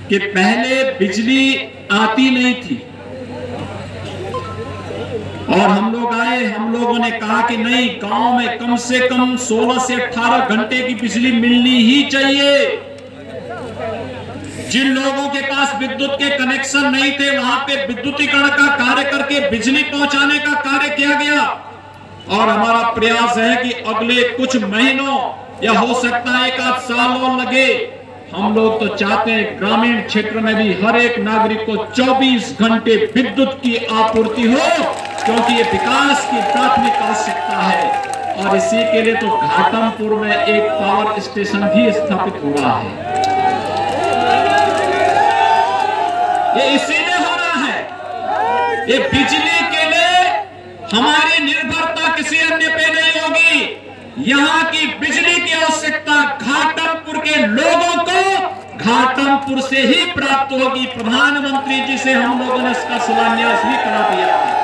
कि पहले बिजली आती नहीं थी और हम लोग आए, हम लोगों ने कहा कि नहीं, गांव में कम से कम 16 से 18 घंटे की बिजली मिलनी ही चाहिए। जिन लोगों के पास विद्युत के कनेक्शन नहीं थे वहां पे विद्युतीकरण का कार्य करके बिजली पहुंचाने का कार्य किया गया और हमारा प्रयास है कि अगले कुछ महीनों या हो सकता है 1 आध साल और लगे, हम लोग तो चाहते हैं ग्रामीण क्षेत्र में भी हर एक नागरिक को 24 घंटे विद्युत की आपूर्ति हो, क्योंकि ये विकास की प्राथमिक आवश्यकता है। और इसी के लिए तो घाटमपुर में एक पावर स्टेशन भी स्थापित हुआ है। ये इसीलिए हो रहा है, ये बिजली के लिए हमारी निर्भरता किसी अन्य पे नहीं होगी। यहाँ की बिजली की आवश्यकता घाटमपुर के लोगों को घाटमपुर से ही प्राप्त होगी। प्रधानमंत्री जी से हम लोगों ने इसका शिलान्यास भी करा दिया है।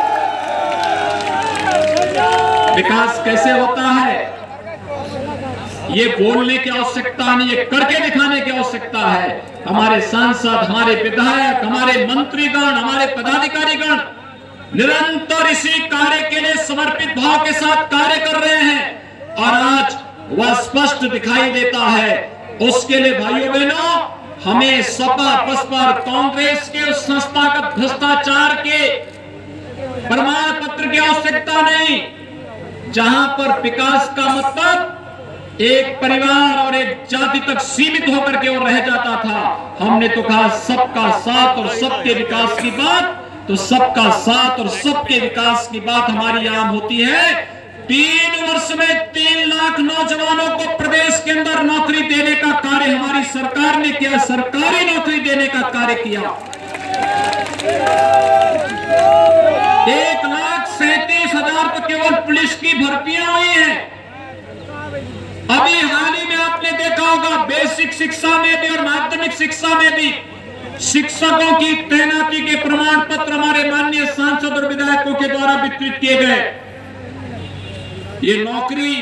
विकास कैसे होता है ये बोलने की आवश्यकता नहीं है, करके दिखाने की आवश्यकता है। हमारे सांसद, हमारे विधायक, हमारे मंत्रीगण, हमारे पदाधिकारीगण निरंतर इसी कार्य के लिए समर्पित भाव के साथ कार्य कर रहे हैं और आज वह स्पष्ट दिखाई देता है। उसके लिए भाइयों बहनों, हमें सपा बसपा कांग्रेस के उस संस्थागत भ्रष्टाचार के प्रमाण पत्र की आवश्यकता नहीं, जहां पर विकास का मतलब एक परिवार और एक जाति तक सीमित होकर के वो रह जाता था। हमने तो कहा सबका साथ और सबके विकास की बात, तो सबका साथ और सबके विकास की बात हमारी आम होती है। 3 वर्ष में 3 लाख नौजवानों को प्रदेश के अंदर नौकरी देने का कार्य हमारी सरकार ने किया, सरकारी नौकरी देने का कार्य किया। 1,37,000 तो केवल पुलिस की भर्तियां हुई हैं। अभी हाल ही में आपने देखा होगा बेसिक शिक्षा में भी और माध्यमिक शिक्षा में भी शिक्षकों की तैनाती के प्रमाण पत्र हमारे माननीय सांसद और विधायकों के द्वारा वितरित किए गए। ये नौकरी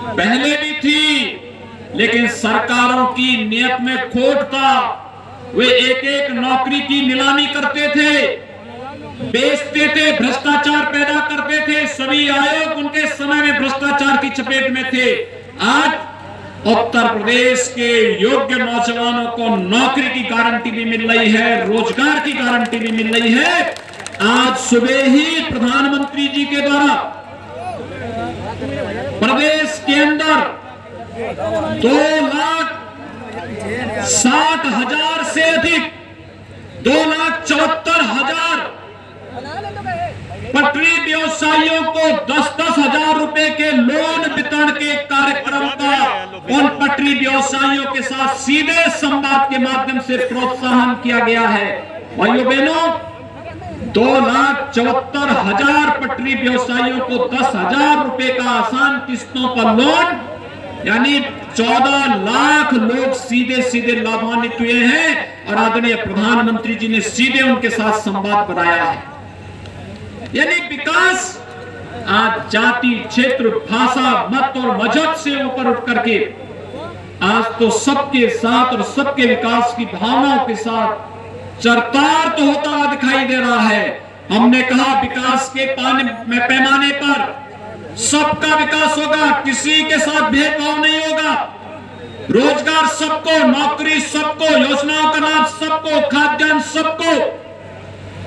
पहले भी थी, लेकिन सरकारों की नियत में खोट था। वे एक एक नौकरी की नीलामी करते थे, बेचते थे, भ्रष्टाचार पैदा करते थे। सभी आयोग उनके समय में भ्रष्टाचार की चपेट में थे। आज उत्तर प्रदेश के योग्य नौजवानों को नौकरी की गारंटी भी मिल रही है, रोजगार की गारंटी भी मिल रही है। आज सुबह ही प्रधानमंत्री जी के द्वारा प्रदेश के अंदर 2,60,000 से अधिक 2,74,000 पटरी व्यवसायियों को 10-10 हजार रुपए के लोन वितरण के कार्यक्रम का उन पटरी व्यवसायियों के साथ सीधे संवाद के माध्यम से प्रोत्साहन किया गया है। भाइयों बहनों, 2,74,000 पटरी व्यवसायियों को 10,000 रुपए का आसान किस्तों पर लोन, यानी 14 लाख लोग सीधे सीधे लाभान्वित हुए हैं और आदरणीय प्रधानमंत्री जी ने सीधे उनके साथ संवाद बनाया है। यानी विकास आज जाति, क्षेत्र, भाषा, मत और मजहब से ऊपर उठ करके आज तो सबके साथ और सबके विकास की भावनाओं के साथ चरितार्थ होता हुआ दिखाई दे रहा है। हमने कहा विकास के पैमाने पर सबका विकास होगा, किसी के साथ भेदभाव नहीं होगा। रोजगार सबको, नौकरी सबको, योजनाओं का लाभ सबको, खाद्यान्न सबको,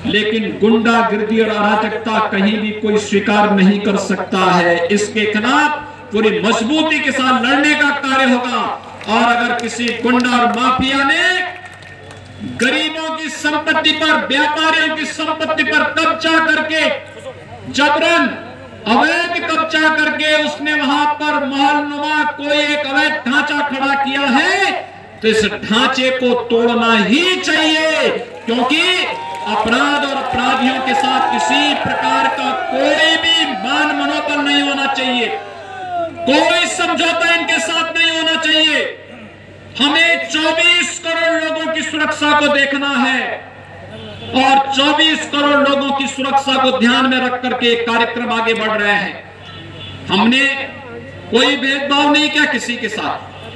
लेकिन गुंडागिर्दी और अराजकता कहीं भी कोई स्वीकार नहीं कर सकता है। इसके खिलाफ पूरी मजबूती के साथ लड़ने का कार्य होगा। और अगर किसी गुंडा और माफिया ने गरीबों की संपत्ति पर, व्यापारियों की संपत्ति पर कब्जा करके, जबरन अवैध कब्जा करके उसने वहां पर महलनुमा कोई एक अवैध ढांचा खड़ा किया है, तो इस ढांचे को तोड़ना ही चाहिए, क्योंकि अपराध और अपराधियों के साथ किसी प्रकार का कोई भी मान मनोबल नहीं होना चाहिए, कोई समझौता इनके साथ नहीं होना चाहिए। हमें 24 करोड़ लोगों की सुरक्षा को देखना है और 24 करोड़ लोगों की सुरक्षा को ध्यान में रख करके कार्यक्रम आगे बढ़ रहे हैं। हमने कोई भेदभाव नहीं किया किसी के साथ।